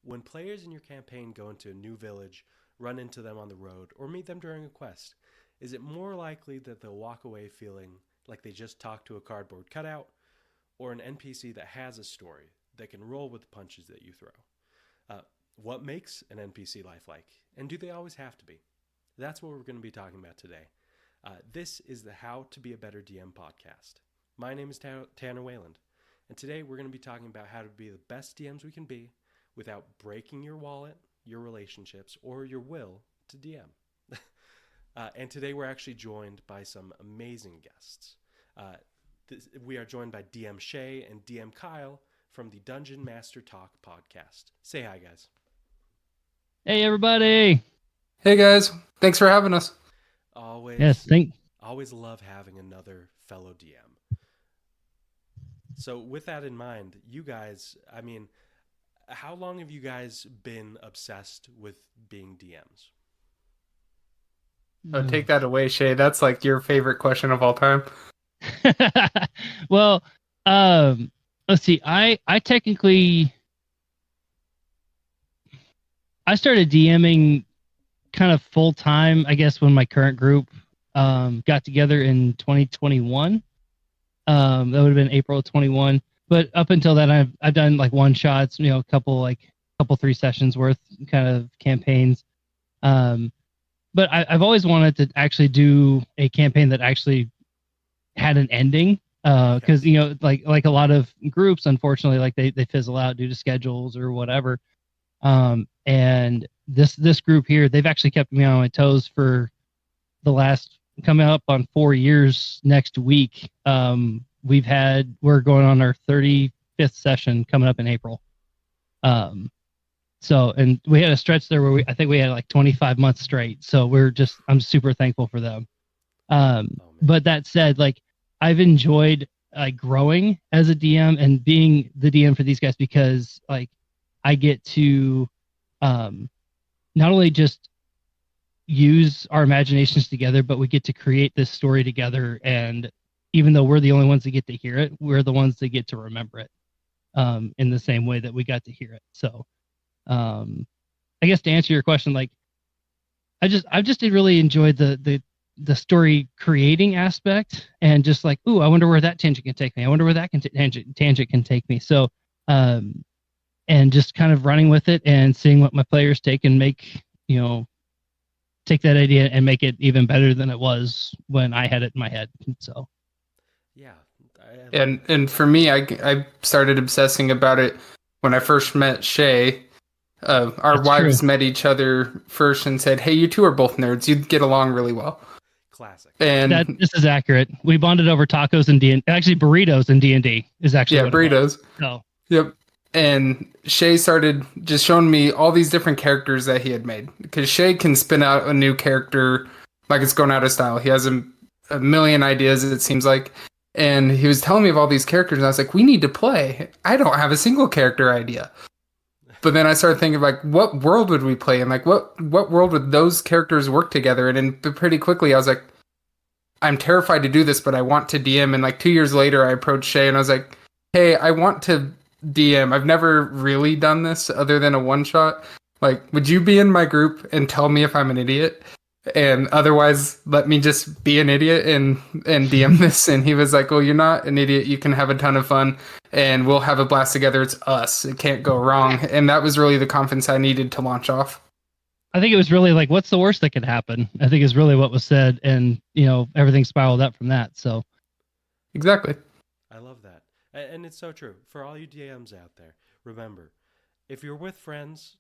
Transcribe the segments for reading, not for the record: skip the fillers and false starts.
When players in your campaign go into a new village, run into them on the road, or meet them during a quest, is it more likely that they'll walk away feeling like they just talked to a cardboard cutout, or an NPC that has a story that can roll with the punches that you throw? What makes an NPC lifelike, and do they always have to be? That's what we're going to be talking about today. This is the How to Be a Better DM podcast. My name is Tanner Wayland, and today we're going to be talking about how to be the best DMs we can be without breaking your wallet, your relationships, or your will to DM. And today we're actually joined by some amazing guests. We are joined by DMs Shea and DM Kyle from the Dungeon Master Talk podcast. Say hi, guys. Hey, everybody. Hey, guys. Thanks for having us. Always love having another fellow DM. So with that in mind, you guys, how long have you guys been obsessed with being DMs? Oh, take that away, Shay. That's like your favorite question of all time. Well, let's see. I started DMing kind of full time, I guess, when my current group got together in 2021. That would have been April of 21. But up until then, I've done like one shots, a couple 3 sessions worth kind of campaigns. But I've always wanted to actually do a campaign that actually had an ending. Because like a lot of groups, unfortunately, like they fizzle out due to schedules or whatever. And this group here, they've actually kept me on my toes for the last, coming up on 4 years next week. We're going on our 35th session coming up in April. And we had a stretch there where I think we had like 25 months straight. So I'm super thankful for them. But that said, like I've enjoyed growing as a DM and being the DM for these guys because like I get to not only just use our imaginations together, but we get to create this story together. And even though we're the only ones that get to hear it, we're the ones that get to remember it in the same way that we got to hear it. So I guess to answer your question, like I've just really enjoyed the story creating aspect and just like, ooh, I wonder where that tangent can take me. I wonder where that tangent can take me. So, and just kind of running with it and seeing what my players take and make, take that idea and make it even better than it was when I had it in my head. So, yeah. And for me, I started obsessing about it when I first met Shay. Our wives met each other first and said, "Hey, you two are both nerds. You'd get along really well." Classic. And this is accurate. We bonded over tacos and actually burritos and D&D is actually burritos. Oh, yep. And Shay started just showing me all these different characters that he had made because Shay can spin out a new character like it's going out of style. He has a million ideas, it seems like. And he was telling me of all these characters, and I was like, "We need to play. I don't have a single character idea." But then I started thinking, like, what world would we play in? Like, what world would those characters work together in? And pretty quickly, I was like, I'm terrified to do this, but I want to DM. And like 2 years later, I approached Shay and I was like, hey, I want to DM. I've never really done this other than a one-shot. Like, would you be in my group and tell me if I'm an idiot? And otherwise, let me just be an idiot and DM this. And he was like, well, you're not an idiot. You can have a ton of fun and we'll have a blast together. It's us. It can't go wrong. And that was really the confidence I needed to launch off. I think it was really like, what's the worst that could happen? I think is really what was said. And, everything spiraled up from that. So. Exactly. I love that. And it's so true. For all you DMs out there, remember, if you're with friends,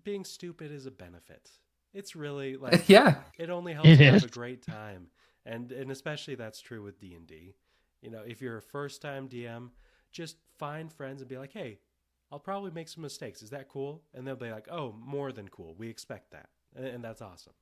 being stupid is a benefit. It's really like, yeah, it only helps you have a great time. And especially that's true with D&D. If you're a first time DM, just find friends and be like, hey, I'll probably make some mistakes. Is that cool? And they'll be like, oh, more than cool. We expect that. And that's awesome.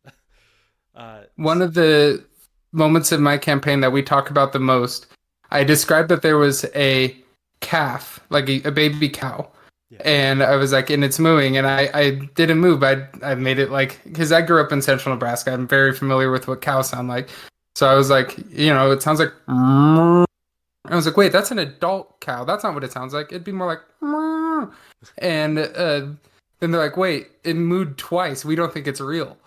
One of the moments of my campaign that we talk about the most, I described that there was a calf, like a baby cow. Yeah. And I was like, and it's mooing, and I didn't move. I made it like, because I grew up in central Nebraska. I'm very familiar with what cows sound like. So I was like, it sounds like, I was like, wait, that's an adult cow. That's not what it sounds like. It'd be more like, "Meow." And then they're like, wait, it mooed twice. We don't think it's real.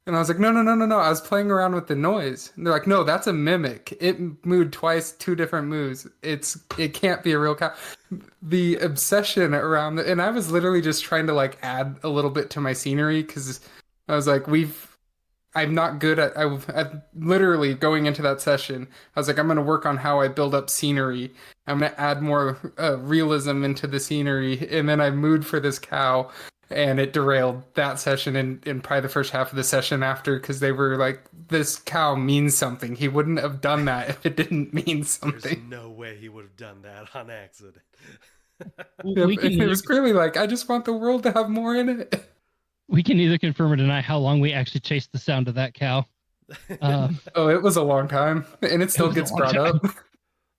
And I was like, no, no, no, no, no. I was playing around with the noise. And they're like, no, that's a mimic. It mooed twice, 2 different moos. It can't be a real cow. The obsession around and I was literally just trying to like add a little bit to my scenery because I was like, I'm not good at, I literally going into that session, I was like, I'm going to work on how I build up scenery. I'm going to add more realism into the scenery. And then I mooed for this cow and it derailed that session in probably the first half of the session after because they were like, this cow means something. He wouldn't have done that if it didn't mean something. There's no way he would have done that on accident. It was clearly like, I just want the world to have more in it. We can neither confirm or deny how long we actually chased the sound of that cow. Oh, it was a long time, and it still gets brought up.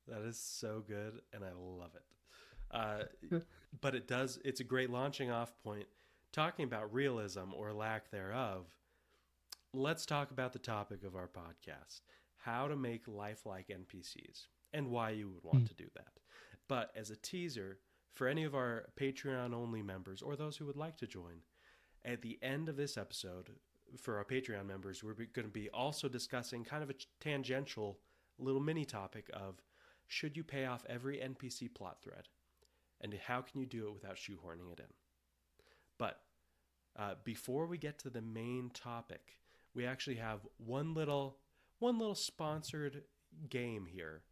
That is so good, and I love it. But it's a great launching off point. Talking about realism or lack thereof, let's talk about the topic of our podcast, how to make lifelike NPCs, and why you would want to do that. But as a teaser, for any of our Patreon-only members, or those who would like to join, at the end of this episode, for our Patreon members, we're going to be also discussing kind of a tangential little mini topic of should you pay off every NPC plot thread? And how can you do it without shoehorning it in? But before we get to the main topic, we actually have one little sponsored game here.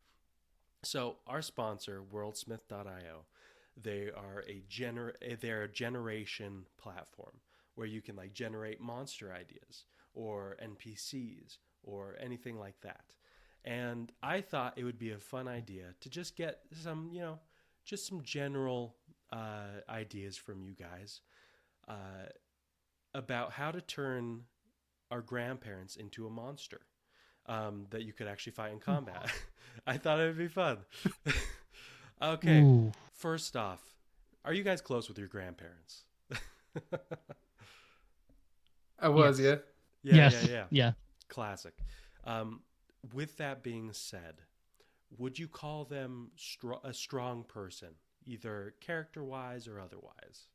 So our sponsor, worldsmith.io, they're a generation platform where you can like generate monster ideas or NPCs or anything like that. And I thought it would be a fun idea to just get some, just some general ideas from you guys about how to turn our grandparents into a monster that you could actually fight in combat. I thought it would be fun. Okay, Ooh. First off, are you guys close with your grandparents? I was, yes. Yeah. Classic. With that being said, would you call them a strong person, either character-wise or otherwise?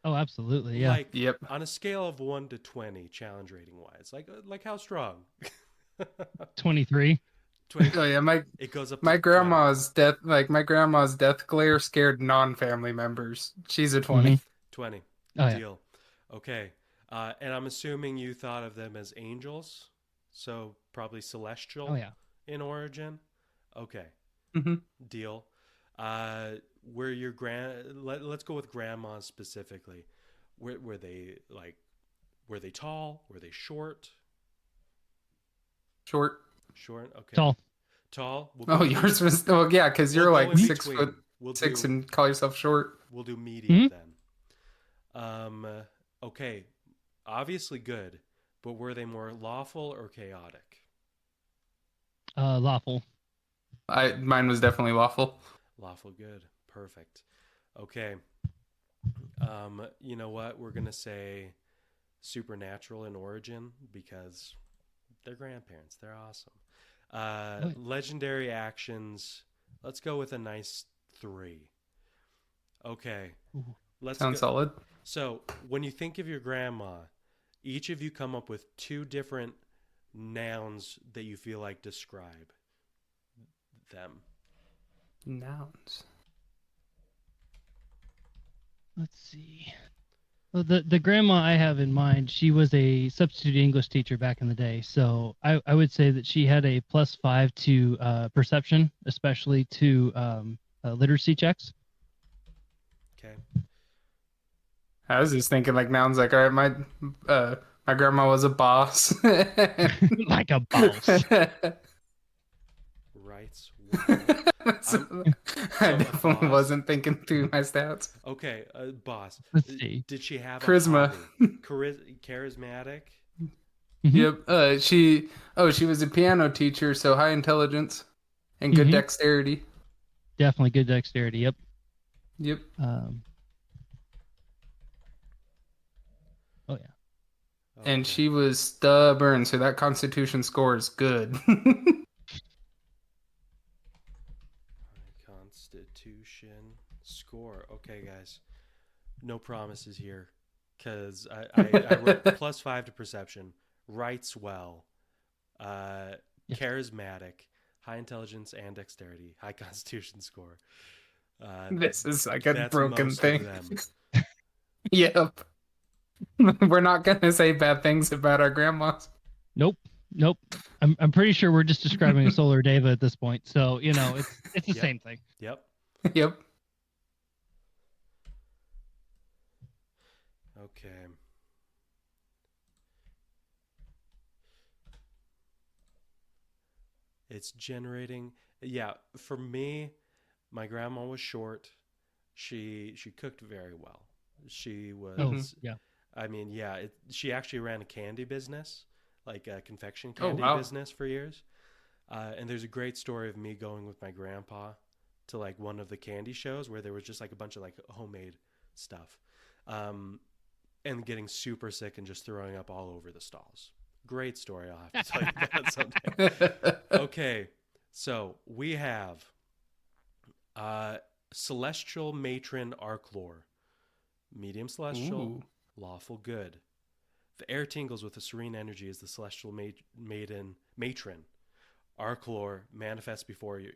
Oh, absolutely, yeah. Like, yep. On a scale of 1 to 20, challenge rating-wise, like how strong? 23. 20. Oh yeah, it goes up. My grandma's 20. My grandma's death glare scared non-family members. She's a 20. Mm-hmm. 20. Deal. Yeah. Okay. And I'm assuming you thought of them as angels, so probably celestial in origin. Okay. Mm-hmm. Deal. Were your let's go with grandmas specifically. Were they tall? Were they short? Short. Okay. Tall. Yours was because you're like 6'6" and call yourself short. We'll do medium then. Okay. Obviously good, but were they more lawful or chaotic? Lawful. Mine was definitely lawful. Lawful good. Perfect. Okay. You know what? We're gonna say supernatural in origin because they're grandparents. They're awesome. Legendary actions. Let's go with a nice 3. Okay. Sounds solid. So when you think of your grandma, each of you come up with 2 different nouns that you feel like describe them. Nouns. Let's see. Well, the grandma I have in mind, she was a substitute English teacher back in the day. So I would say that she had a +5 to perception, especially to literacy checks. Okay. I was just thinking like nouns like, all right, my grandma was a boss. Like a boss. Right. I definitely wasn't thinking through my stats. Okay, boss. Let's see. Did she have charisma? Charismatic? Yep. She was a piano teacher, so high intelligence and good dexterity. Definitely good dexterity. Yep. Yep. Oh yeah. Okay. And she was stubborn, so that Constitution score is good. Constitution score. Okay, guys. No promises here, because I wrote +5 to perception, writes well, charismatic, high intelligence and dexterity, high Constitution score. This is like a broken most thing. of them. Yep. We're not gonna say bad things about our grandmas. Nope. I'm pretty sure we're just describing a solar deva at this point. So it's the same thing. Yep. Yep. Okay. It's generating. Yeah, for me, my grandma was short. She cooked very well. She was. Yeah. I mean, yeah. She actually ran a candy business, like a confection candy business for years. And there's a great story of me going with my grandpa to like one of the candy shows where there was just like a bunch of like homemade stuff. And getting super sick and just throwing up all over the stalls. Great story. I'll have to tell you that someday. Okay, so we have Celestial Matron Archlore. Medium Celestial, Ooh. lawful good. The air tingles with a serene energy as the Celestial Matron Archlore manifests before you.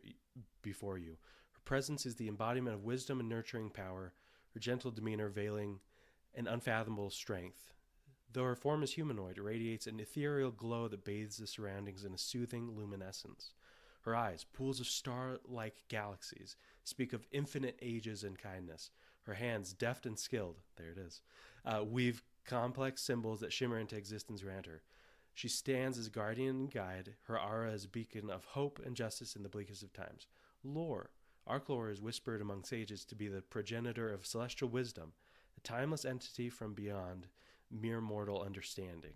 Her presence is the embodiment of wisdom and nurturing power, her gentle demeanor veiling an unfathomable strength. Though her form is humanoid, it radiates an ethereal glow that bathes the surroundings in a soothing luminescence. Her eyes, pools of star-like galaxies, speak of infinite ages and kindness. Her hands, deft and skilled, there it is, weave complex symbols that shimmer into existence around her. She stands as guardian and guide, her aura as a beacon of hope and justice in the bleakest of times. Lore. Archlore is whispered among sages to be the progenitor of celestial wisdom, a timeless entity from beyond mere mortal understanding.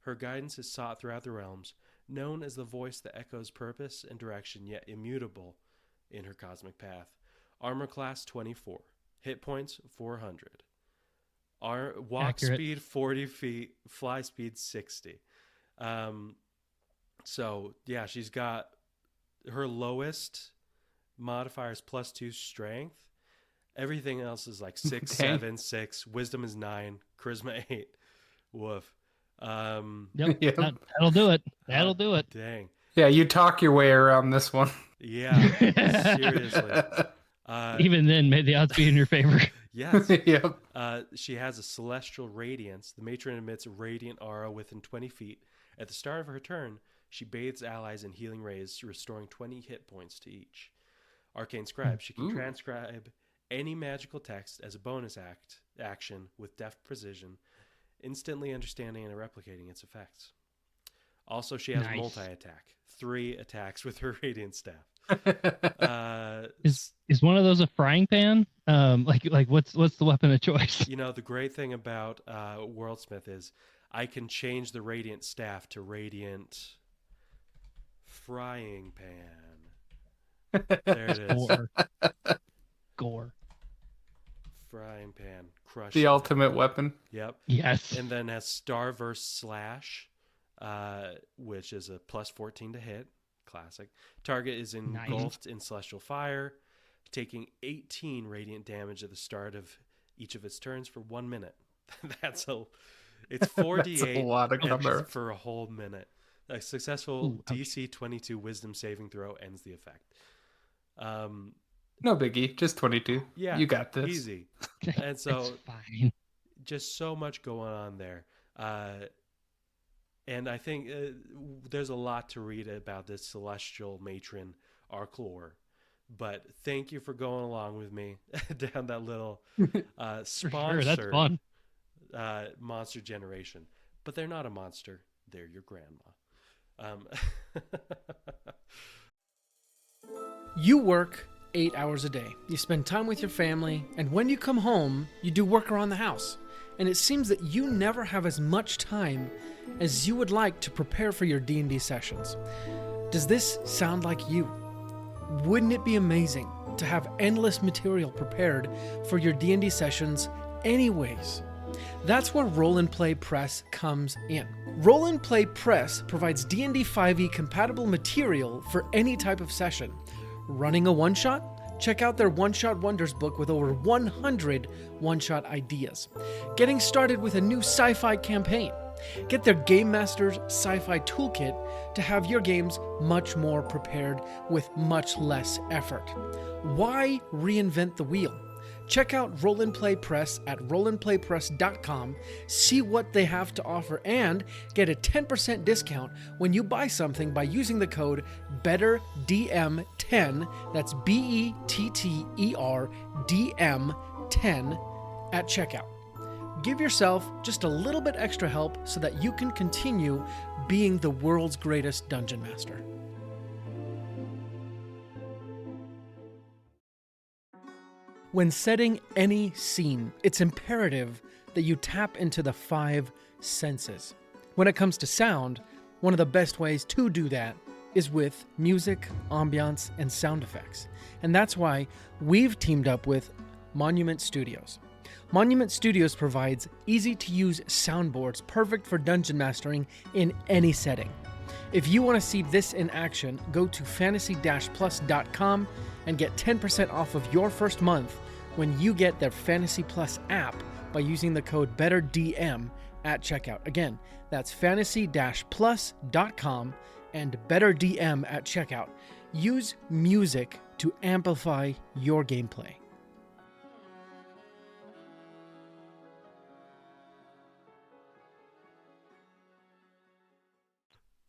Her guidance is sought throughout the realms, known as the voice that echoes purpose and direction, yet immutable in her cosmic path. Armor class 24. Hit points 400. Walk Accurate. speed 40 feet. Fly speed 60. So, yeah, she's got her lowest modifier is +2 strength. Everything else is like 6, 7, 6. Wisdom is 9. Charisma 8. Woof. Yep. That'll do it. Dang. Yeah, you talk your way around this one. Yeah. Seriously. Even then, may the odds be in your favor. Yes. Yep. She has a celestial radiance. The matron emits a radiant aura within 20 feet. At the start of her turn, she bathes allies in healing rays, restoring 20 hit points to each. Arcane Scribe. She can transcribe any magical text as a bonus action with deft precision, instantly understanding and replicating its effects. Also, she has multi-attack. 3 attacks with her radiant staff. Is one of those a frying pan? Like what's the weapon of choice? You know, the great thing about Worldsmith is I can change the radiant staff to radiant frying pan. There it is. Gore. Frying pan. Crush. The ultimate weapon. Yep. Yes. And then has Starverse Slash, which is a +14 to hit. Classic. Target is engulfed in celestial fire, taking 18 radiant damage at the start of each of its turns for 1 minute. It's 4d8 That's a lot of cover for a whole minute. A successful DC 22 Wisdom saving throw ends the effect. No biggie, just 22. Yeah, you got this. Easy. And so, it's fine. Just so much going on there. And I think there's a lot to read about this celestial matron Archlore. But thank you for going along with me down that little sponsored that's fun. Monster generation. But they're not a monster. They're your grandma. You work 8 hours a day. You spend time with your family, and when you come home, you do work around the house. And it seems that you never have as much time as you would like to prepare for your D&D sessions. Does this sound like you? Wouldn't it be amazing to have endless material prepared for your D&D sessions anyways? That's where Roll and Play Press comes in. Roll and Play Press provides D&D 5e compatible material for any type of session. Running a one-shot? Check out their One Shot Wonders book with over 100 one-shot ideas. Getting started with a new sci-fi campaign. Get their Game Master's Sci-Fi Toolkit to have your games much more prepared with much less effort. Why reinvent the wheel? Check out Roll and Play Press at rollandplaypress.com, see what they have to offer, and get a 10% discount when you buy something by using the code BETTER-DM10, that's BETTER DM10 at checkout. Give yourself just a little bit extra help so that you can continue being the world's greatest dungeon master. When setting any scene, it's imperative that you tap into the 5 senses. When it comes to sound, one of the best ways to do that is with music, ambiance, and sound effects. And that's why we've teamed up with Monument Studios. Monument Studios provides easy-to-use soundboards perfect for dungeon mastering in any setting. If you want to see this in action, go to fantasy-plus.com and get 10% off of your first month when you get their Fantasy Plus app by using the code BETTERDM at checkout. Again, that's fantasy-plus.com and BETTERDM at checkout. Use music to amplify your gameplay.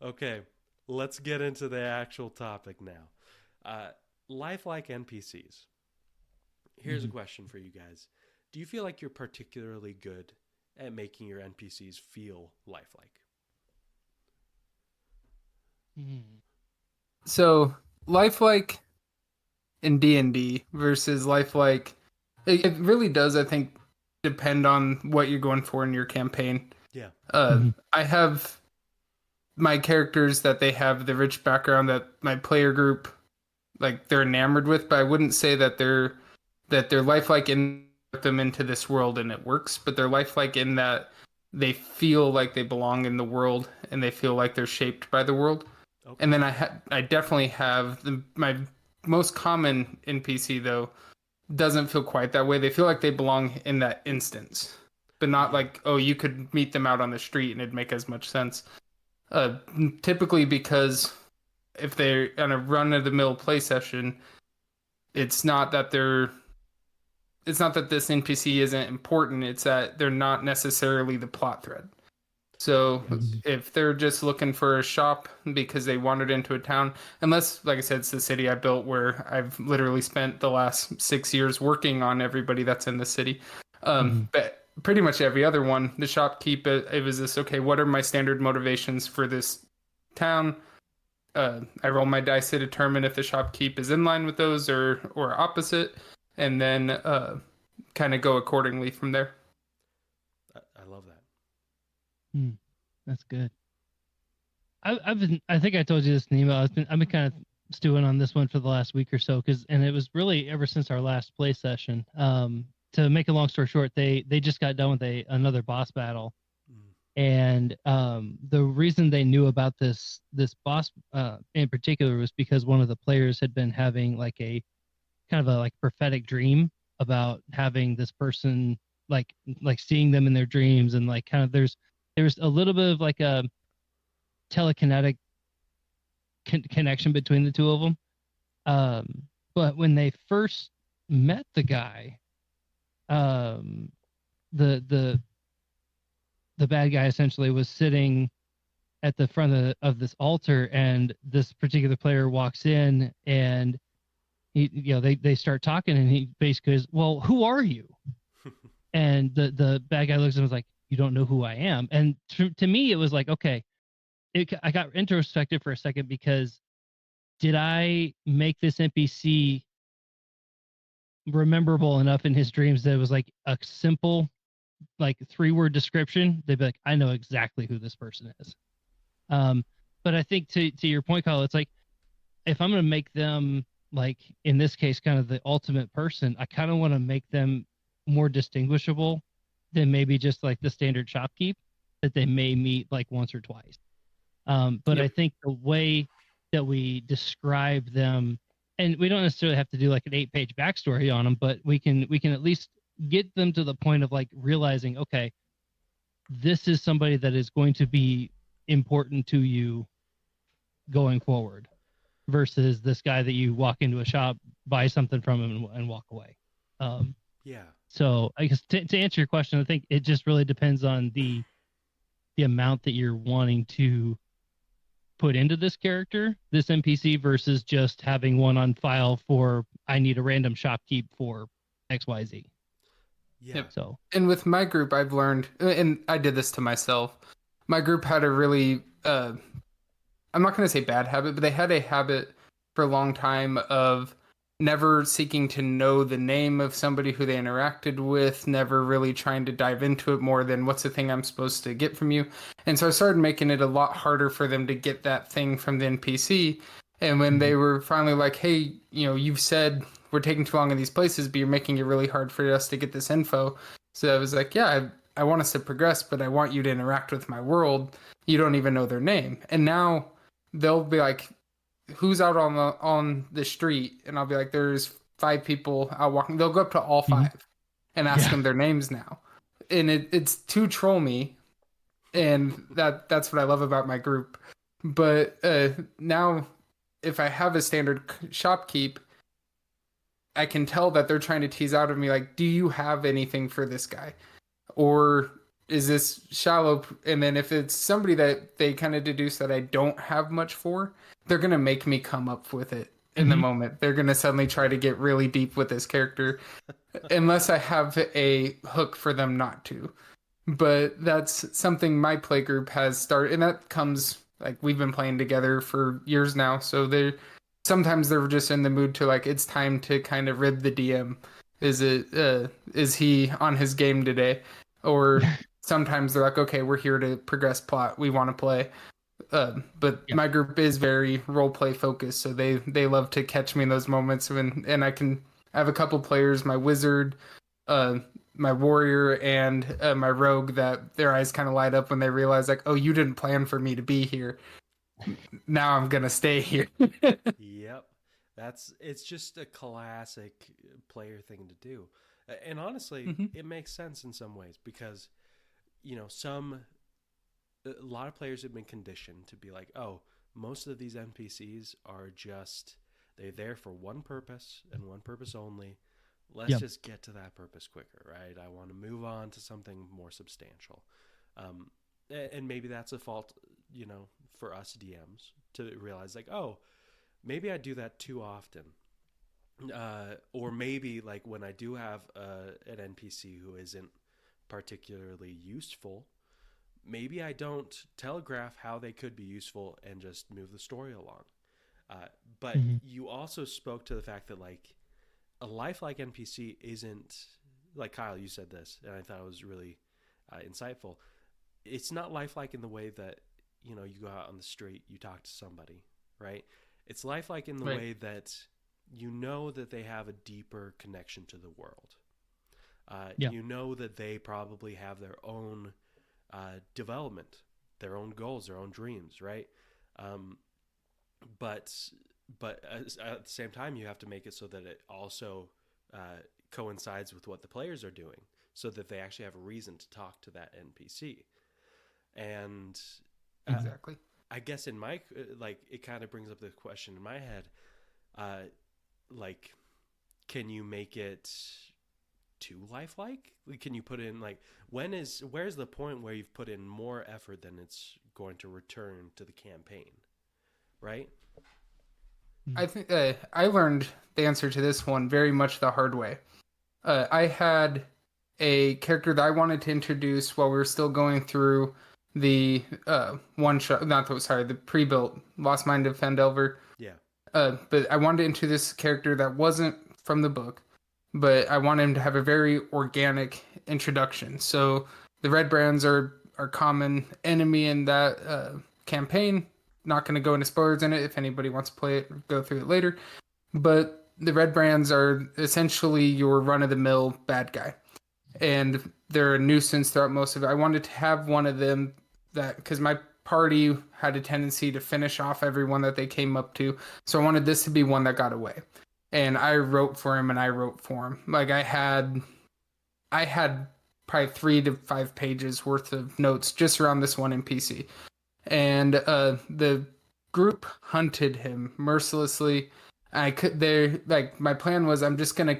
Okay, let's get into the actual topic now. Lifelike NPCs. Here's a question for you guys. Do you feel like you're particularly good at making your NPCs feel lifelike? So, lifelike in D&D versus lifelike, it really does, I think, depend on what you're going for in your campaign. Yeah. I have my characters that they have the rich background that my player group, like, they're enamored with, but I wouldn't say that they're lifelike in them into this world and it works, but they're lifelike in that they feel like they belong in the world and they feel like they're shaped by the world. Okay. And then I definitely have my most common NPC though doesn't feel quite that way. They feel like they belong in that instance, but not like, oh, you could meet them out on the street and it'd make as much sense. Typically because if they're on a run-of-the-mill play session, it's not that this NPC isn't important. It's that they're not necessarily the plot thread. So if they're just looking for a shop because they wandered into a town, unless, like I said, it's the city I built where I've literally spent the last 6 years working on everybody that's in the city. But pretty much every other one, the shopkeep, it was this, okay, what are my standard motivations for this town? I roll my dice to determine if the shopkeep is in line with those or opposite, and then kind of go accordingly from there. I love that. That's good. I think I told you this in the email. I've been kind of stewing on this one for the last week or so, and it was really ever since our last play session. To make a long story short, they just got done with another boss battle, and the reason they knew about this boss in particular was because one of the players had been having like a kind of a like prophetic dream about having this person like seeing them in their dreams, and like kind of there's a little bit of like a telekinetic connection between the two of them. But when they first met the guy, the bad guy essentially was sitting at the front of this altar, and this particular player walks in, and they start talking, and he basically goes, "Well, who are you?" And the bad guy looks at him and was like, "You don't know who I am." And to me, it was like, okay, I got introspective for a second, because did I make this NPC rememberable enough in his dreams that it was like a simple, like 3-word description? They'd be like, I know exactly who this person is. But I think to your point, Kyle, it's like, if I'm going to make them, like in this case, kind of the ultimate person, I kind of want to make them more distinguishable than maybe just like the standard shopkeep that they may meet like once or twice. But yep. I think the way that we describe them and we don't necessarily have to do like an 8-page backstory on them, but we can at least get them to the point of like realizing, okay, this is somebody that is going to be important to you going forward, versus this guy that you walk into a shop, buy something from him, and walk away. Yeah. So I guess to answer your question, I think it just really depends on the amount that you're wanting to put into this character, this NPC, versus just having one on file for, I need a random shopkeep for XYZ. Yeah. Yep. So, and with my group, I've learned, and I did this to myself. My group had a really, I'm not going to say bad habit, but they had a habit for a long time of never seeking to know the name of somebody who they interacted with, never really trying to dive into it more than what's the thing I'm supposed to get from you. And so I started making it a lot harder for them to get that thing from the NPC. And when they were finally like, hey, you know, you've said we're taking too long in these places, but you're making it really hard for us to get this info. So I was like, yeah, I want us to progress, but I want you to interact with my world. You don't even know their name. And now they'll be like, who's out on the street? And I'll be like, there's 5 people out walking. They'll go up to all 5 and ask them their names now. And it's to troll me. And that's what I love about my group. But now if I have a standard shopkeep, I can tell that they're trying to tease out of me, like, do you have anything for this guy? Or is this shallow? And then if it's somebody that they kind of deduce that I don't have much for, they're going to make me come up with it in the moment. They're going to suddenly try to get really deep with this character unless I have a hook for them not to. But that's something my play group has started. And that comes, like, we've been playing together for years now. So sometimes they're just in the mood to, like, it's time to kind of rib the DM. Is he on his game today? Or sometimes they're like, okay, we're here to progress plot. We want to play. But my group is very role play focused, so they love to catch me in those moments. And I have a couple players, my wizard, my warrior, and my rogue, that their eyes kind of light up when they realize, like, oh, you didn't plan for me to be here. Now I'm gonna stay here. Yep. It's just a classic player thing to do. And honestly, it makes sense in some ways because, you know, a lot of players have been conditioned to be like, oh, most of these NPCs are they're there for one purpose and one purpose only. Let's just get to that purpose quicker, right? I want to move on to something more substantial. And maybe that's a fault, you know, for us DMs to realize, like, oh, maybe I do that too often. Or maybe, like, when I do have an NPC who isn't particularly useful, maybe I don't telegraph how they could be useful and just move the story along. But you also spoke to the fact that, like, a lifelike NPC isn't, like, Kyle, you said this, and I thought it was really insightful. It's not lifelike in the way that, you know, you go out on the street, you talk to somebody, right? It's lifelike in the way that you know that they have a deeper connection to the world. You know that they probably have their own development, their own goals, their own dreams, right? But at the same time, you have to make it so that it also coincides with what the players are doing, so that they actually have a reason to talk to that NPC. And Exactly. I guess in my it kind of brings up the question in my head, like, can you make it too lifelike? Can you put in, like, where's the point where you've put in more effort than it's going to return to the campaign, right? I think I learned the answer to this one very much the hard way. I had a character that I wanted to introduce while we were still going through the the pre-built Lost Mind of Fandelver. Yeah. But I wanted to introduce this character that wasn't from the book, but I wanted him to have a very organic introduction. So the Red Brands are common enemy in that campaign. Not going to go into spoilers in it. If anybody wants to play it, go through it later. But the Red Brands are essentially your run-of-the-mill bad guy. And they're a nuisance throughout most of it. I wanted to have one of them that, because my party had a tendency to finish off everyone that they came up to. So I wanted this to be one that got away. And I wrote for him and I wrote for him. Like I had probably 3 to 5 pages worth of notes just around this one NPC. And the group hunted him mercilessly. My plan was I'm just gonna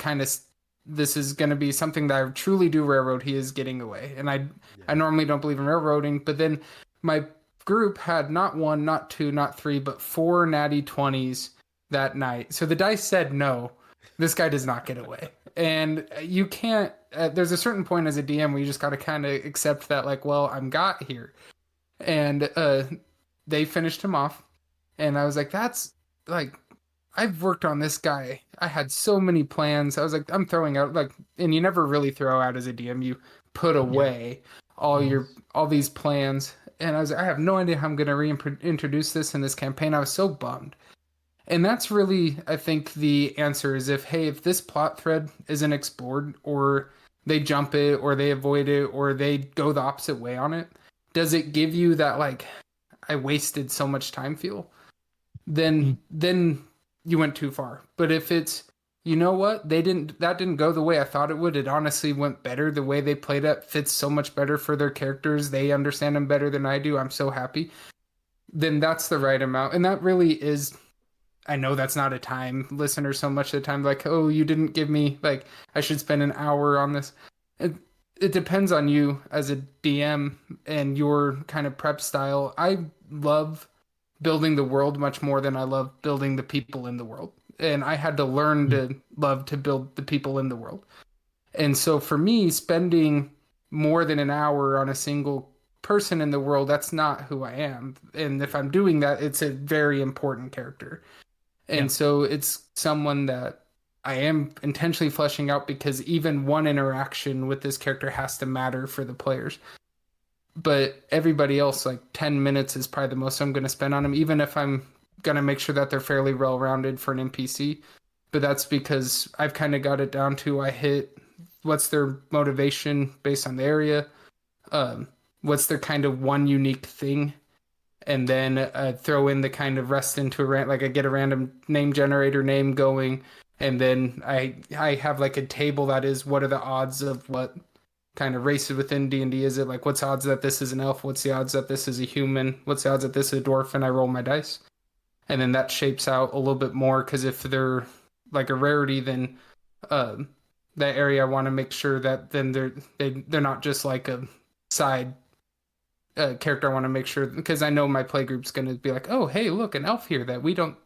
this is gonna be something that I truly do railroad. He is getting away, and I normally don't believe in railroading, but then my group had not 1, not 2, not 3, but 4 natty 20s that night. So the dice said no, this guy does not get away, and you can't. There's a certain point as a DM where you just got to kind of accept that, like, well, I'm got here, and they finished him off, and I was like, that's like. I've worked on this guy. I had so many plans. I was like, I'm throwing out and you never really throw out as a DM. You put away all these plans. And I was like, I have no idea how I'm going to reintroduce this in this campaign. I was so bummed. And that's really, I think, the answer is if this plot thread isn't explored, or they jump it, or they avoid it, or they go the opposite way on it, does it give you that, like, I wasted so much time feel? Then you went too far. But if it's, you know what, that didn't go the way I thought it would. It honestly went better. The way they played it fits so much better for their characters. They understand them better than I do. I'm so happy. Then that's the right amount. And that really is, I know that's not a time listener so much of the time, like, oh, you didn't give me, like, I should spend an hour on this. It depends on you as a DM and your kind of prep style. I love building the world much more than I love building the people in the world. And I had to learn to love to build the people in the world. And so for me, spending more than an hour on a single person in the world, that's not who I am. And if I'm doing that, it's a very important character. And so it's someone that I am intentionally fleshing out, because even one interaction with this character has to matter for the players. But everybody else, like 10 minutes is probably the most I'm going to spend on them, even if I'm going to make sure that they're fairly well-rounded for an NPC. But that's because I've kind of got it down to, I hit what's their motivation based on the area, what's their kind of one unique thing, and then throw in the kind of rest into a like I get a random name generator name going, and then I have like a table that is what are the odds of what kind of races within D&D is it, like what's the odds that this is an elf, what's the odds that this is a human, what's the odds that this is a dwarf, and I roll my dice. And then that shapes out a little bit more, because if they're like a rarity, then that area I want to make sure that then they're not just like a side character. I want to make sure, because I know my playgroup's going to be like, oh, hey, look, an elf here that we don't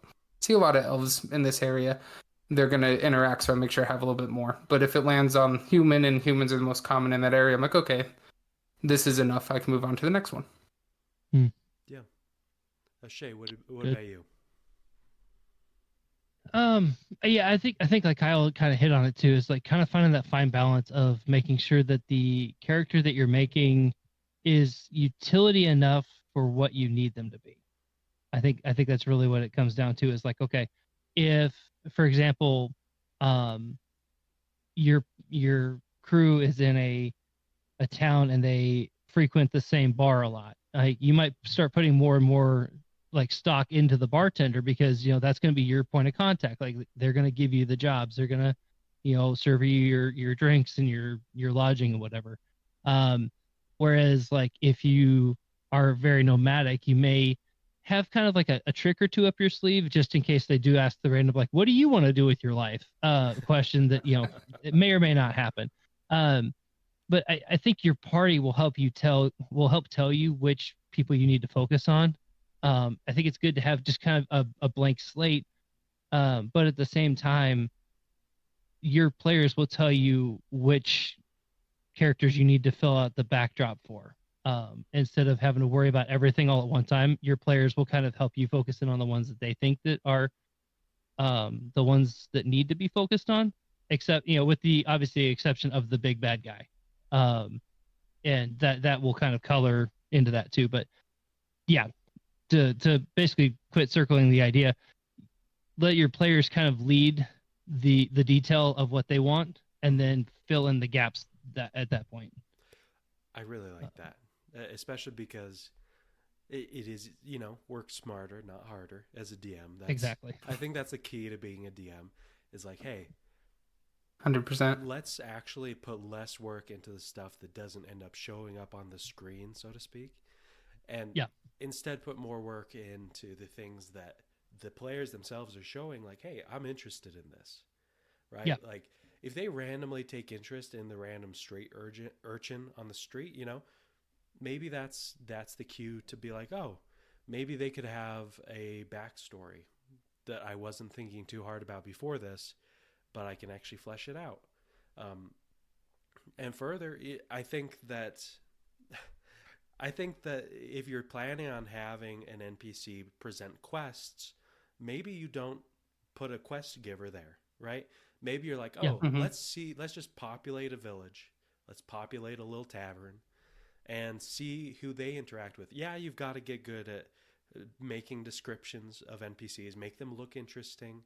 see a lot of elves in this area. They're going to interact, so I make sure I have a little bit more. But if it lands on human, and humans are the most common in that area, I'm like, okay, this is enough. I can move on to the next one. Yeah. Shay, what about you? Yeah, I think like Kyle kind of hit on it too, is like kind of finding that fine balance of making sure that the character that you're making is utility enough for what you need them to be. I think that's really what it comes down to, is like, okay, if, for example, your crew is in a town and they frequent the same bar a lot, you might start putting more and more like stock into the bartender, because that's going to be your point of contact. Like, they're going to give you the jobs, they're going to serve you your drinks and your lodging and whatever. Whereas like if you are very nomadic, you may have kind of like a trick or two up your sleeve, just in case they do ask the random, like, what do you want to do with your life question that it may or may not happen. But I think your party will help tell you which people you need to focus on. I think it's good to have just kind of a blank slate, but at the same time, your players will tell you which characters you need to fill out the backdrop for. Instead of having to worry about everything all at one time, your players will kind of help you focus in on the ones that they think that are the ones that need to be focused on, except with the obviously exception of the big bad guy, and that will kind of color into that too. But yeah, to basically quit circling the idea, let your players kind of lead the detail of what they want, and then fill in the gaps at that point. I really like that, especially because it is, work smarter, not harder as a DM. Exactly. I think that's the key to being a DM is like, hey, 100%. let's actually put less work into the stuff that doesn't end up showing up on the screen, so to speak. And instead put more work into the things that the players themselves are showing, like, hey, I'm interested in this, right? Yeah. Like, if they randomly take interest in the random straight urchin on the street, maybe that's the cue to be like, oh, maybe they could have a backstory that I wasn't thinking too hard about before this, but I can actually flesh it out. And further, I think that if you're planning on having an NPC present quests, maybe you don't put a quest giver there, right? Maybe you're like, oh, let's just populate a village. Let's populate a little tavern and see who they interact with. Yeah, you've got to get good at making descriptions of NPCs, make them look interesting.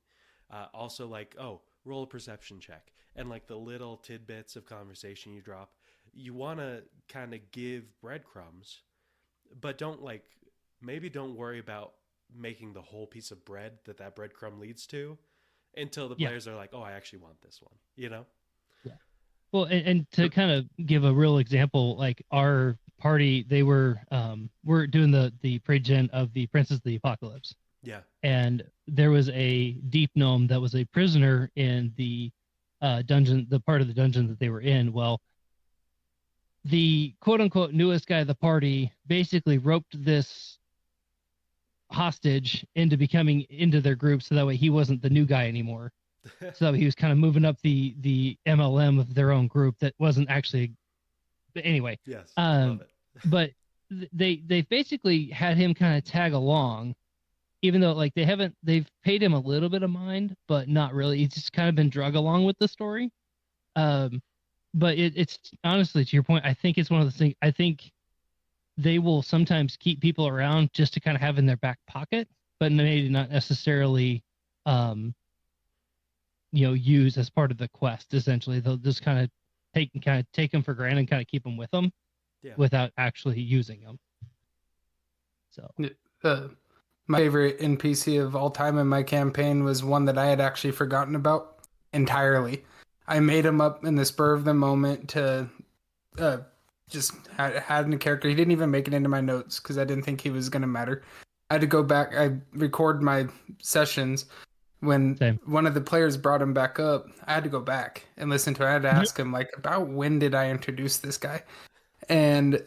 Also, like, oh, roll a perception check. And like the little tidbits of conversation you drop, you want to kind of give breadcrumbs, but don't worry about making the whole piece of bread that breadcrumb leads to until the players are like, oh, I actually want this one, Yeah. Well, and to kind of give a real example, like our party, they we're doing the pre-gen of the Princess of the Apocalypse. Yeah. And there was a deep gnome that was a prisoner in the dungeon, the part of the dungeon that they were in. Well, the quote unquote newest guy of the party basically roped this hostage into their group so that way he wasn't the new guy anymore. So that way he was kind of moving up the MLM of their own group that wasn't actually. But anyway. Yes. Love it. But they basically had him kind of tag along, even though like they've paid him a little bit of mind, but not really. He's just kind of been drug along with the story. But it's honestly, to your point, I think it's one of the things. I think they will sometimes keep people around just to kind of have in their back pocket, but maybe not necessarily, use as part of the quest. Essentially, they'll just kind of take them for granted and kind of keep them with them, without actually using them. So, my favorite NPC of all time in my campaign was one that I had actually forgotten about entirely. I made him up in the spur of the moment to just had in a character. He didn't even make it into my notes because I didn't think he was going to matter. I had to go back. I record my sessions. When one of the players brought him back up, I had to go back and listen to it. I had to ask him, like, about when did I introduce this guy? And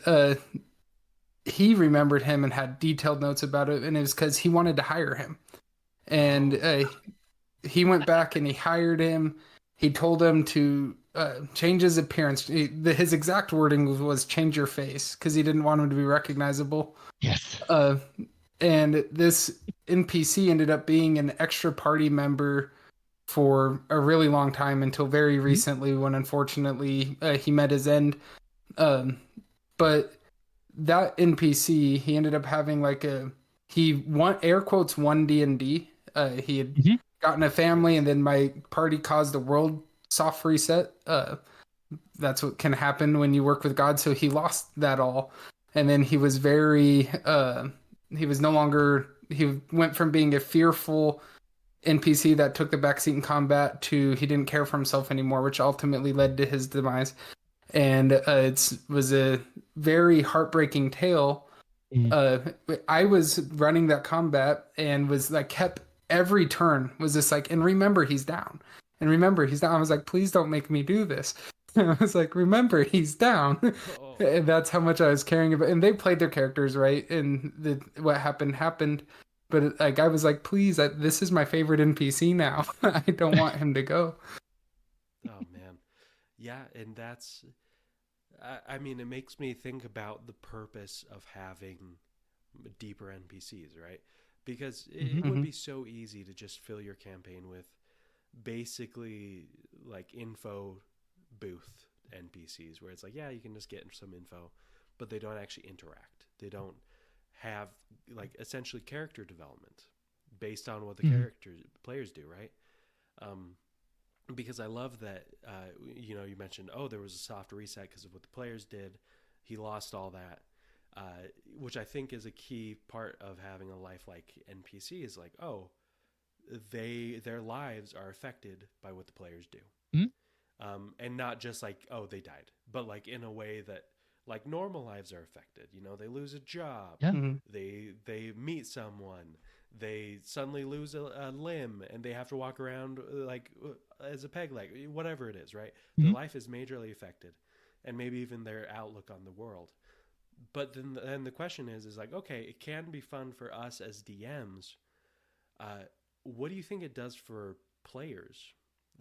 he remembered him and had detailed notes about it, and it was because he wanted to hire him. And he went back and he hired him. He told him to change his appearance. His exact wording was change your face because he didn't want him to be recognizable. Yes. And this NPC ended up being an extra party member for a really long time until very recently when unfortunately he met his end. But that NPC, he ended up having like he won air quotes won D&D. He had gotten a family, and then my party caused a world soft reset. That's what can happen when you work with God. So he lost that all, and then he was very he was no longer. He went from being a fearful NPC that took the backseat in combat to he didn't care for himself anymore, which ultimately led to his demise. And it was a very heartbreaking tale. I was running that combat and was like kept every turn was just like, and remember he's down, and remember he's down. I was like, please don't make me do this. I was like, remember he's down. And that's how much I was caring about. And they played their characters right, and what happened. But like I was like, please, this is my favorite NPC now. I don't want him to go. Oh man, yeah, and that's. I mean, it makes me think about the purpose of having deeper NPCs, right? Because it would be so easy to just fill your campaign with basically like info booth NPCs where it's like, yeah, you can just get some info, but they don't actually interact. They don't have like essentially character development based on what the players do, right? Because I love that, you mentioned, there was a soft reset because of what the players did. He lost all that. which I think is a key part of having a lifelike NPC is like, oh, their lives are affected by what the players do. And not just like, oh, they died, but like in a way that like normal lives are affected. You know, they lose a job, they meet someone, they suddenly lose a limb, and they have to walk around like as a peg leg, whatever it is, right? Their life is majorly affected, and maybe even their outlook on the world. But then the question is like, okay, it can be fun for us as DMs. What do you think it does for players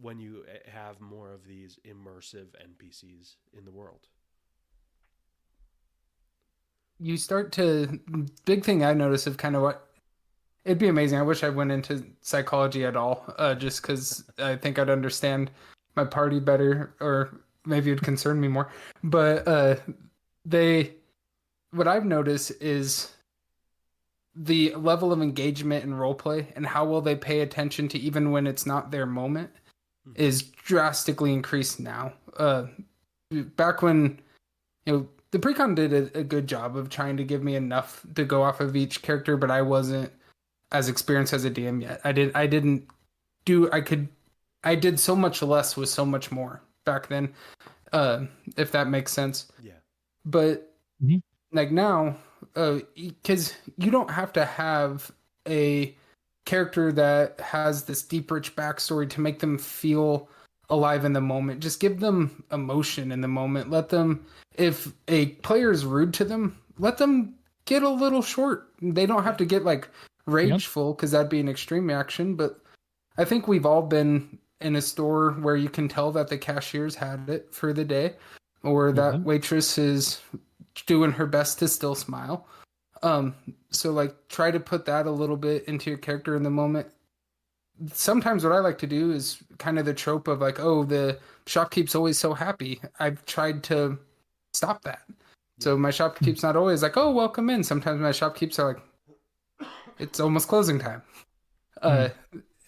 when you have more of these immersive NPCs in the world? You start to, big thing I notice of kind of what, it'd be amazing. I wish I went into psychology at all, just because I think I'd understand my party better, or maybe it'd concern me more. But what I've noticed is the level of engagement in roleplay and how well they pay attention to even when it's not their moment is drastically increased now. Back when, the precon did a good job of trying to give me enough to go off of each character, but I wasn't as experienced as a DM yet. I did so much less with so much more back then, if that makes sense. Yeah. But like now, because you don't have to have a character that has this deep, rich backstory to make them feel alive in the moment. Just give them emotion in the moment. Let them, if a player is rude to them, let them get a little short. They don't have to get like rageful, because that'd be an extreme reaction. But I think we've all been in a store where you can tell that the cashier's had it for the day, or that waitress is doing her best to still smile. So like try to put that a little bit into your character in the moment. Sometimes what I like to do is kind of the trope of like, oh, the shopkeep's always so happy. I've tried to stop that. So my shopkeep's not always like, oh, welcome in. Sometimes my shopkeeps are like, it's almost closing time.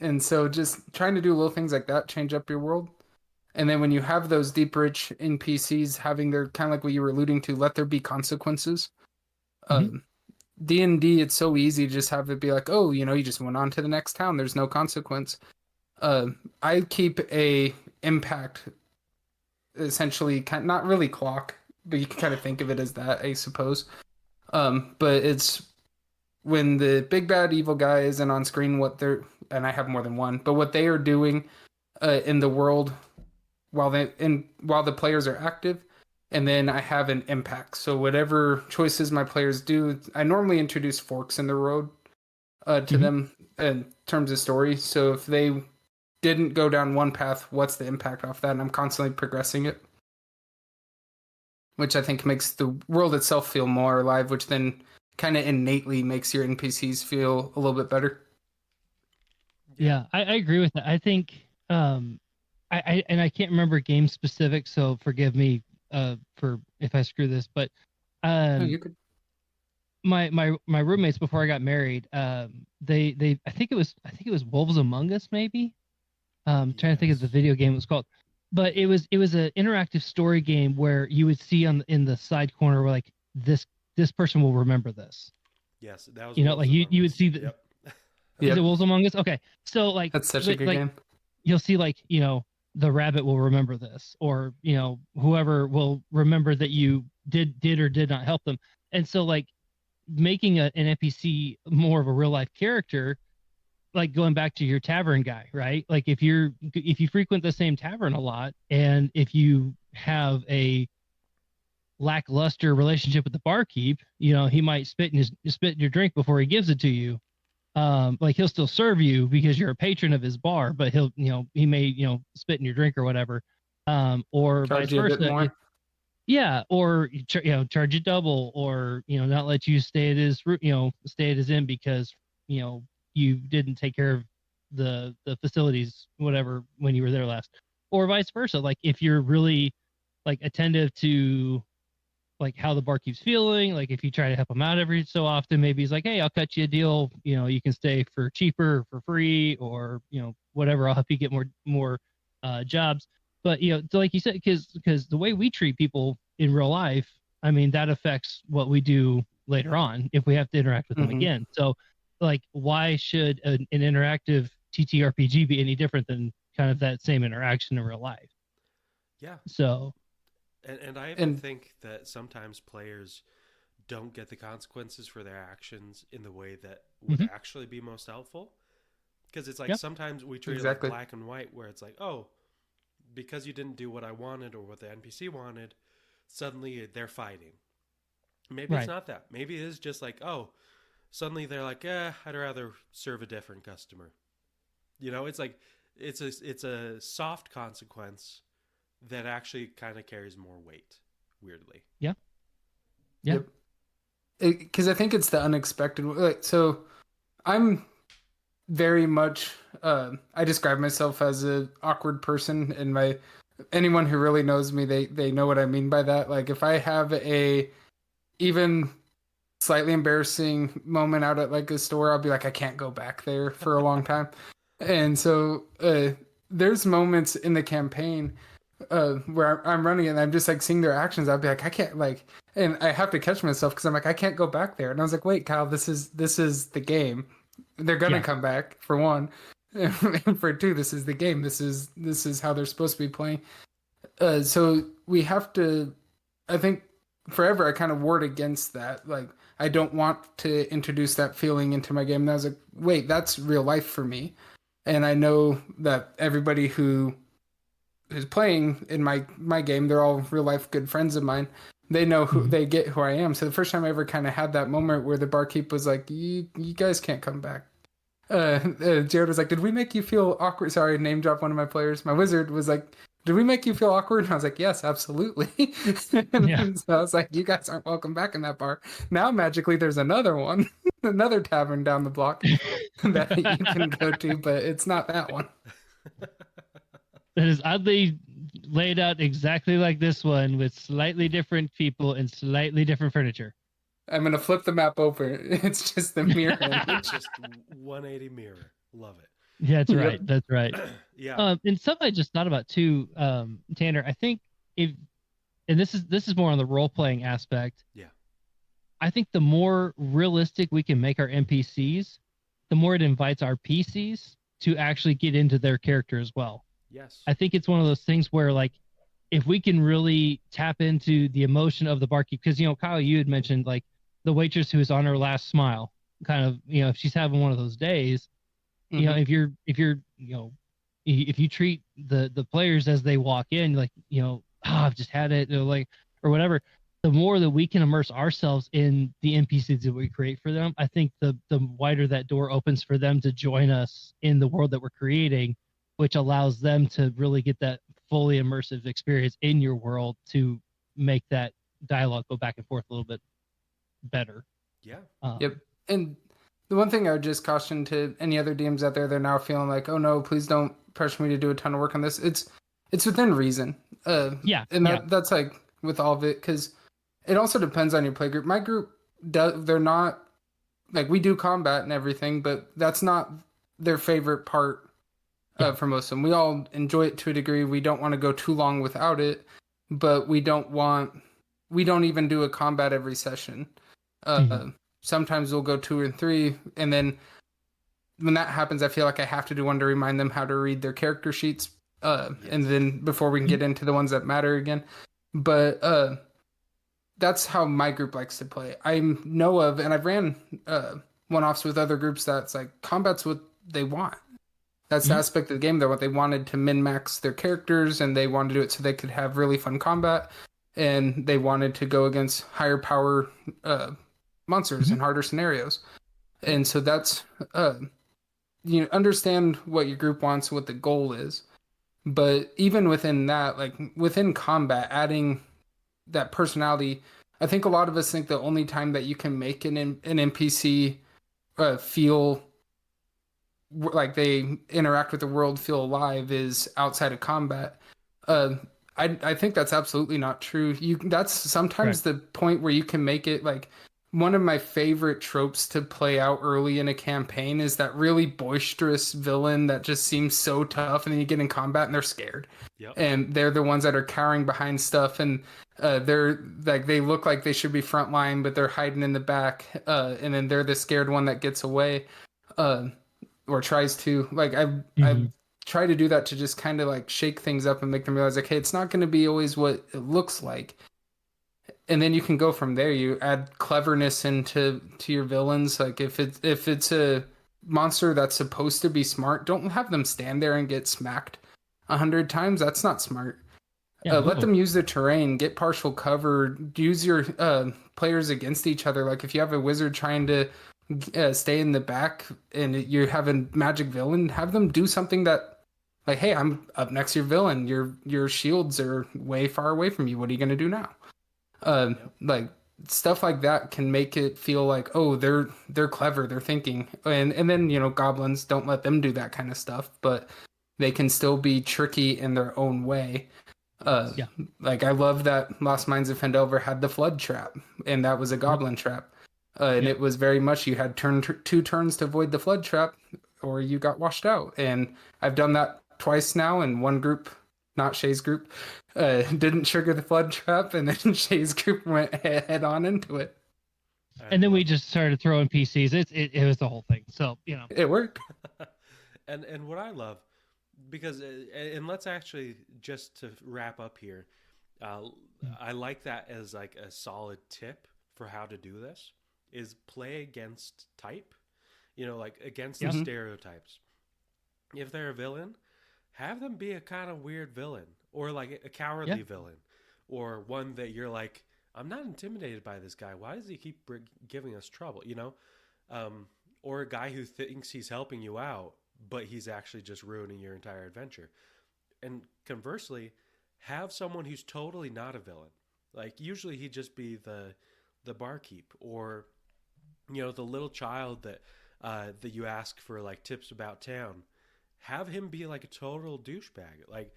And so just trying to do little things like that, change up your world. And then when you have those deep, rich NPCs having their, kind of like what you were alluding to, let there be consequences. D&D, it's so easy to just have it be like, oh, you just went on to the next town. There's no consequence. I keep a impact, essentially, not really clock, but you can kind of think of it as that, I suppose. But it's when the big bad evil guy isn't on screen, and I have more than one, but what they are doing in the world while the players are active. And then I have an impact. So whatever choices my players do, I normally introduce forks in the road to them in terms of story. So if they didn't go down one path, what's the impact off that? And I'm constantly progressing it, which I think makes the world itself feel more alive, which then kind of innately makes your NPCs feel a little bit better. Yeah, I agree with that. I think, I can't remember game specific, so forgive me for if I screw this, but No, you could. my roommates before I got married, they I think it was Wolves Among Us, maybe. Trying to think of the video game it was called, but it was an interactive story game where you would see in the side corner where like this person will remember this. Yes, that was like you would see the. Yep. Is it Wolves Among Us? Okay, so like that's such a good game. You'll see like the rabbit will remember this, or whoever will remember that you did or did not help them. And so like making an NPC more of a real life character, like going back to your tavern guy, right? Like if you frequent the same tavern a lot, and if you have a lackluster relationship with the barkeep, he might spit in your drink before he gives it to you. Like he'll still serve you because you're a patron of his bar, but he may spit in your drink or whatever, or Charge vice you a bit versa. more. Yeah, or charge you double, or not let you stay at his inn because you didn't take care of the facilities, whatever, when you were there last, or vice versa. Like if you're really like attentive to like how the barkeep's feeling, like if you try to help him out every so often, maybe he's like, hey, I'll cut you a deal, you can stay for cheaper, for free, or whatever, I'll help you get more jobs. But like you said, because the way we treat people in real life, I mean, that affects what we do later on if we have to interact with them again. So, like, why should an interactive TTRPG be any different than kind of that same interaction in real life? Yeah. So, and I even think that sometimes players don't get the consequences for their actions in the way that would actually be most helpful. Because it's like sometimes we treat it like black and white, where it's like, oh, because you didn't do what I wanted or what the NPC wanted, suddenly they're fighting. Maybe it's not that. Maybe it is just like, oh, suddenly they're like, I'd rather serve a different customer. You know, it's like it's a soft consequence that actually kind of carries more weight, weirdly. Yeah. Because I think it's the unexpected. Like, so I'm very much, I describe myself as an awkward person, and anyone who really knows me, they know what I mean by that. Like, if I have a even slightly embarrassing moment out at like a store, I'll be like, I can't go back there for a long time. And so there's moments in the campaign where I'm running and I'm just like seeing their actions. I'll be like, I can't, like, and I have to catch myself because I'm like, I can't go back there. And I was like, wait, Kyle, this is the game. They're gonna come back, for one, and for two, this is the game. This is how they're supposed to be playing. So we have to. I think forever I kind of warred against that. Like, I don't want to introduce that feeling into my game. And I was like, wait, that's real life for me. And I know that everybody who is playing in my game, they're all real life good friends of mine. They know they get who I am. So the first time I ever kind of had that moment where the barkeep was like, you guys can't come back. Jared was like, did we make you feel awkward? Sorry, name drop one of my players. My wizard was like, did we make you feel awkward? And I was like, yes, absolutely. And so I was like, you guys aren't welcome back in that bar. Now magically there's another one, another tavern down the block that you can go to, but it's not that one. It is oddly laid out exactly like this one, with slightly different people and slightly different furniture. I'm going to flip the map over. It's just the mirror. It's just 180 mirror. Love it. Yeah, that's right. That's right. Yeah. And something I just thought about too, Tanner, I think and this is more on the role-playing aspect. Yeah. I think the more realistic we can make our NPCs, the more it invites our PCs to actually get into their character as well. Yes. I think it's one of those things where, like, if we can really tap into the emotion of the barkeep, because, you know, Kyle, you had mentioned, like, the waitress who is on her last smile, kind of, you know, if she's having one of those days, you know, if you're, you know, if you treat the players as they walk in, like, you know, I've just had it, or like, or whatever, the more that we can immerse ourselves in the NPCs that we create for them, I think the wider that door opens for them to join us in the world that we're creating, which allows them to really get that fully immersive experience in your world to make that dialogue go back and forth a little bit better. Yeah. Yep. And the one thing I would just caution to any other DMs out there, they're now feeling like, oh no, please don't pressure me to do a ton of work on this. It's within reason. And that's like with all of it, because it also depends on your play group. My group, they're not, like, we do combat and everything, but that's not their favorite part. For most of them, we all enjoy it to a degree. We don't want to go too long without it, but we don't even do a combat every session. Sometimes we'll go 2 or 3, and then when that happens, I feel like I have to do one to remind them how to read their character sheets, and then before we can get into the ones that matter again. But that's how my group likes to play. I know of, and I've ran one-offs with other groups that's like, combat's what they want. That's the aspect of the game. They're what they wanted to min-max their characters, and they wanted to do it so they could have really fun combat, and they wanted to go against higher power monsters and harder scenarios. And so that's, you know, understand what your group wants, what the goal is. But even within that, like within combat, adding that personality, I think a lot of us think the only time that you can make an NPC feel like they interact with the world, feel alive, is outside of combat. I think that's absolutely not true. That's sometimes the point where you can make it, like, one of my favorite tropes to play out early in a campaign is that really boisterous villain that just seems so tough, and then you get in combat and they're scared. Yep. And they're the ones that are cowering behind stuff, and they're like, they look like they should be frontline, but they're hiding in the back, and then they're the scared one that gets away, or tries to. Like I try to do that to just kind of like shake things up and make them realize, like, hey, it's not going to be always what it looks like. And then you can go from there. You add cleverness into your villains. Like if it's a monster that's supposed to be smart, don't have them stand there and get smacked 100 times. That's not smart. Yeah, let them use the terrain, get partial cover, use your players against each other. Like if you have a wizard trying to stay in the back and you have a magic villain, have them do something that, like, hey, I'm up next to your villain. Your shields are way far away from you. What are you going to do now? Like stuff like that can make it feel like, oh, they're clever, they're thinking. And then, you know, goblins, don't let them do that kind of stuff, but they can still be tricky in their own way. Like I love that Lost Mines of Fendelver had the flood trap, and that was a goblin trap. And it was very much, you had two turns to avoid the flood trap or you got washed out. And I've done that twice now, and one group, not Shay's group, didn't trigger the flood trap, and then Shay's group went head on into it. And then we just started throwing PCs. It was the whole thing. So, you know. It worked. And what I love, because, and let's actually, just to wrap up here, I like that as like a solid tip for how to do this, is play against type, you know, like against the stereotypes. If they're a villain, have them be a kind of weird villain, or like a cowardly villain, or one that you're like, I'm not intimidated by this guy. Why does he keep giving us trouble? You know, or a guy who thinks he's helping you out, but he's actually just ruining your entire adventure. And conversely, have someone who's totally not a villain. Like usually he'd just be the barkeep, or, you know, the little child that that you ask for like tips about town. Have him be like a total douchebag. Like,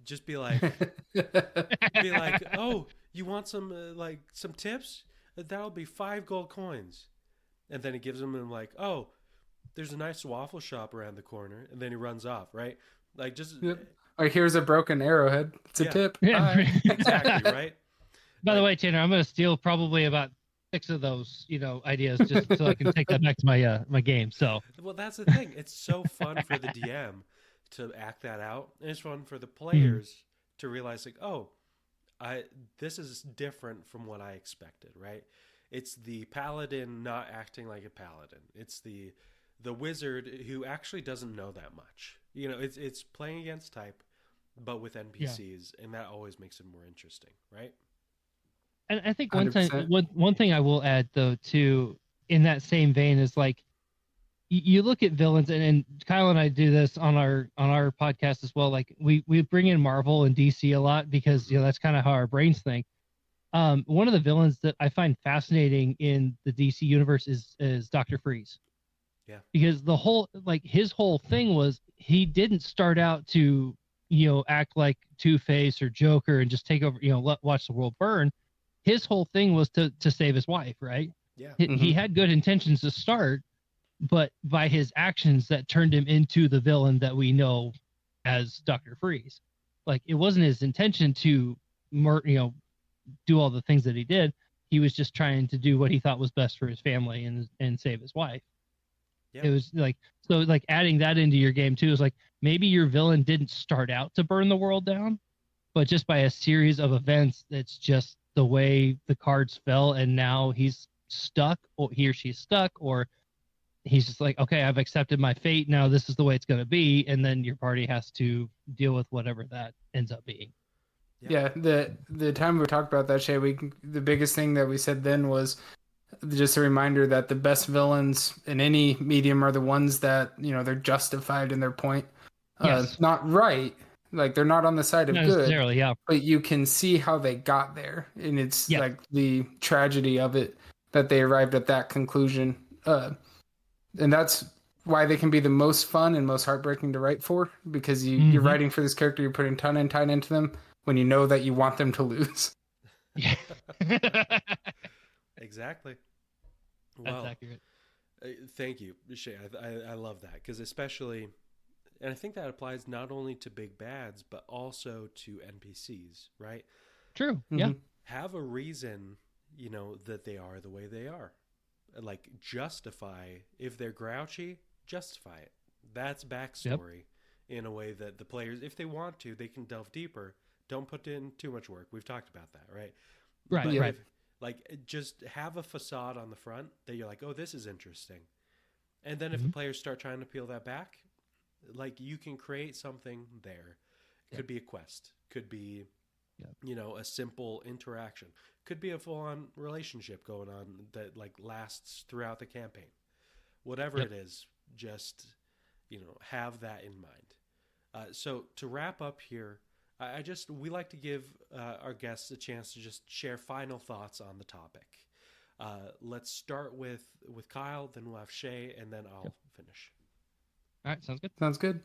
just be like, oh, you want some some tips? That'll be 5 gold coins. And then he gives them like, oh, there's a nice waffle shop around the corner, and then he runs off, right? Like just. Or here's a broken arrowhead. It's a tip. Yeah, exactly, right. By the way, Tanner, I'm going to steal probably about 6 of those, you know, ideas just so I can take that back to my game. So, well, that's the thing. It's so fun for the DM to act that out, and it's fun for the players to realize, like, oh, this is different from what I expected, right? It's the paladin not acting like a paladin. It's the wizard who actually doesn't know that much. You know, it's playing against type, but with NPCs, and that always makes it more interesting, right? And I think one thing I will add though too, in that same vein, is like you look at villains, and Kyle and I do this on our podcast as well. Like we bring in Marvel and DC a lot because, you know, that's kind of how our brains think. One of the villains that I find fascinating in the DC universe is Dr. Freeze. Yeah. Because the whole, like, his whole thing was he didn't start out to, you know, act like Two-Face or Joker and just take over, you know, watch the world burn. His whole thing was to save his wife, right? Yeah. He had good intentions to start, but by his actions that turned him into the villain that we know as Dr. Freeze. Like, it wasn't his intention to, you know, do all the things that he did. He was just trying to do what he thought was best for his family and save his wife. It was like, so like adding that into your game too is like, maybe your villain didn't start out to burn the world down, but just by a series of events, that's just the way the cards fell, and now he's stuck, or he or she's stuck, or he's just like, okay, I've accepted my fate, now this is the way it's going to be, and then your party has to deal with whatever that ends up being. Yeah, the time we talked about that, Shay, the biggest thing that we said then was just a reminder that the best villains in any medium are the ones that, you know, they're justified in their point. Yes. Not right. Like, they're not on the side of Not good. necessarily, yeah. But you can see how they got there. And it's like the tragedy of it that they arrived at that conclusion. And that's why they can be the most fun and most heartbreaking to write for. Because you're writing for this character, you're putting ton and time into them when you know that you want them to lose. Yeah. Exactly. That's accurate. Thank you, Shay. I love that, because especially, and I think that applies not only to big bads but also to NPCs, right? True. Yeah. Have a reason, that they are the way they are. Like, justify, if they're grouchy, justify it. That's backstory in a way that the players, if they want to, they can delve deeper. Don't put in too much work. We've talked about that, right? Right. Right. Just have a facade on the front that you're like, oh, this is interesting. And then if the players start trying to peel that back, like, you can create something there. Could be a quest. Could be, a simple interaction. Could be a full-on relationship going on that, like, lasts throughout the campaign. Whatever it is, just, have that in mind. So to wrap up here, we like to give our guests a chance to just share final thoughts on the topic. Let's start with Kyle, then we'll have Shay, and then I'll finish. All right, sounds good. Sounds good.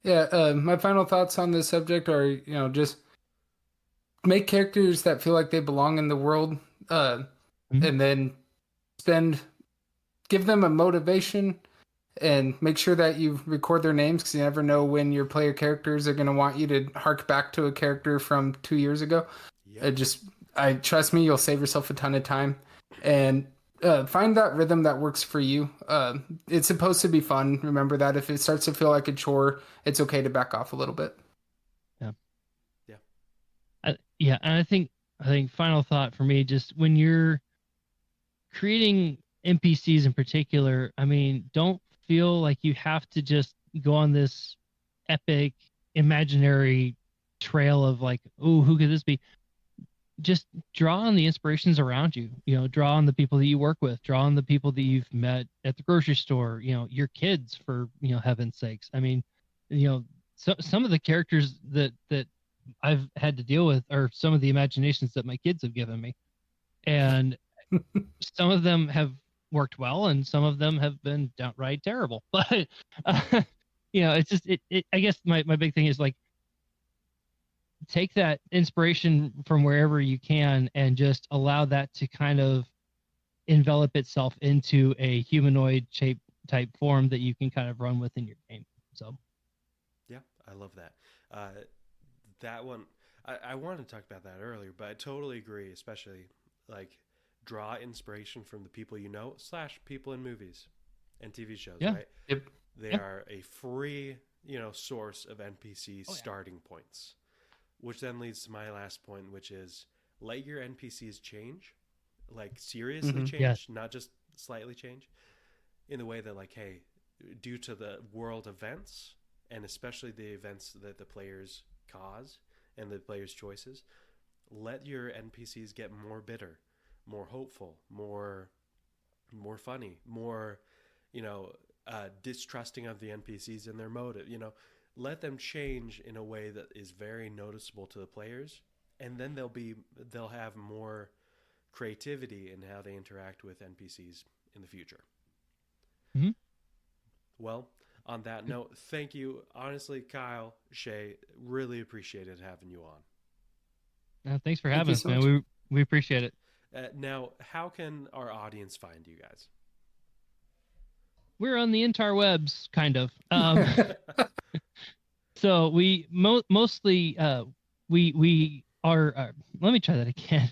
Yeah, my final thoughts on this subject are, just make characters that feel like they belong in the world, and then give them a motivation, and make sure that you record their names, because you never know when your player characters are going to want you to hark back to a character from 2 years ago. Trust me, you'll save yourself a ton of time, and find that rhythm that works for you. It's supposed to be fun. Remember that. If it starts to feel like a chore, it's okay to back off a little bit. And I think final thought for me, just when you're creating NPCs in particular, I mean, don't feel like you have to just go on this epic imaginary trail of like, oh, who could this be? Just draw on the inspirations around you. Draw on the people that you work with. Draw on the people that you've met at the grocery store. Your kids, for heaven's sakes. I mean, some of the characters that I've had to deal with are some of the imaginations that my kids have given me, and some of them have worked well, and some of them have been downright terrible. But it's just I guess my big thing is, like, take that inspiration from wherever you can and just allow that to kind of envelop itself into a humanoid shape type form that you can kind of run with in your game. So yeah, I love that. That one, I wanted to talk about that earlier, but I totally agree, especially, like, draw inspiration from the people / people in movies and TV shows, right? Yep. They are a free, source of NPC starting points, which then leads to my last point, which is let your NPCs change, like, seriously change, not just slightly change, in the way that, like, hey, due to the world events, and especially the events that the players cause and the players' choices, let your NPCs get more bitter, more hopeful, more funny, more, distrusting of the NPCs and their motive. Let them change in a way that is very noticeable to the players, and then they'll have more creativity in how they interact with NPCs in the future. Well, on that note, thank you. Honestly, Kyle, Shay, really appreciated having you on. Thanks for having us, man. We appreciate it. Now, how can our audience find you guys? We're on the interwebs, kind of. So we mostly we are. Let me try that again.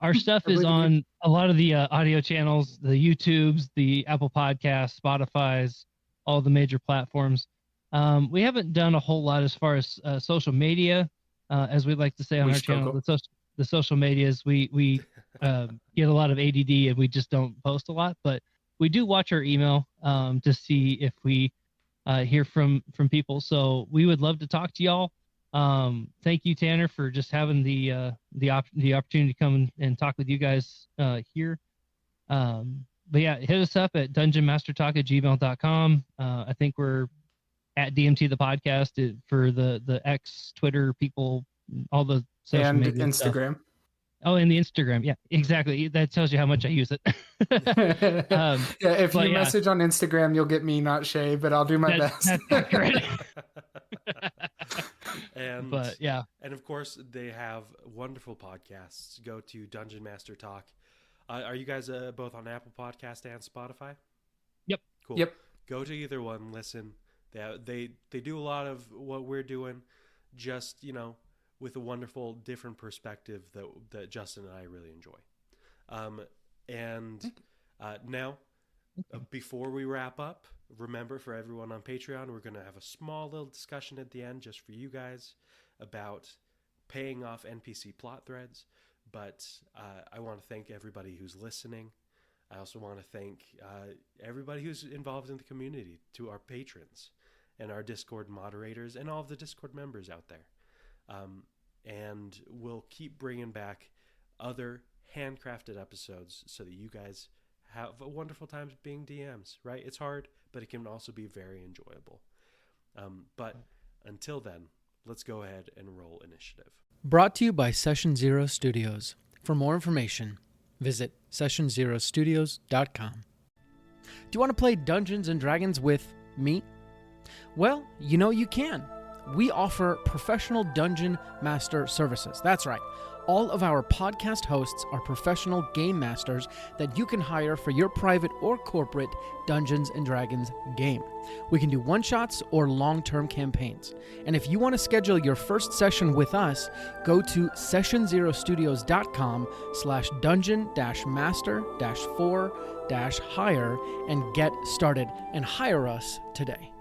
Our stuff is on a lot of the audio channels, the YouTubes, the Apple Podcasts, Spotify's, all the major platforms. We haven't done a whole lot as far as social media, as we'd like to say on our channel. The social medias, we get a lot of ADD and we just don't post a lot, but we do watch our email to see if we hear from people. So we would love to talk to y'all. Thank you, Tanner, for just having the opportunity to come and talk with you guys here. But yeah, hit us up at dungeonmastertalk@gmail.com. I think we're at DMT the podcast for the X, Twitter people, all the social media Instagram. Stuff. Oh, and the Instagram. Yeah, exactly. That tells you how much I use it. If you message on Instagram, you'll get me, not Shay, but I'll do my best. That's accurate. And of course, they have wonderful podcasts. Go to Dungeon Master Talk Are you guys both on Apple Podcast and Spotify? Yep. Cool. Yep. Go to either one. Listen. They do a lot of what we're doing, just with a wonderful different perspective that Justin and I really enjoy. Now, before we wrap up, remember, for everyone on Patreon, we're going to have a small little discussion at the end just for you guys about paying off NPC plot threads. But I want to thank everybody who's listening. I also want to thank everybody who's involved in the community, to our patrons and our Discord moderators and all of the Discord members out there. And we'll keep bringing back other handcrafted episodes so that you guys have a wonderful time being DMs, right? It's hard, but it can also be very enjoyable. But until then, let's go ahead and roll initiative. Brought to you by Session Zero Studios. For more information, visit sessionzerostudios.com. Do you want to play Dungeons and Dragons with me? Well, you can. We offer professional dungeon master services. That's right. All of our podcast hosts are professional game masters that you can hire for your private or corporate Dungeons & Dragons game. We can do one-shots or long-term campaigns. And if you want to schedule your first session with us, go to sessionzerostudios.com/dungeon-master-4-hire and get started and hire us today.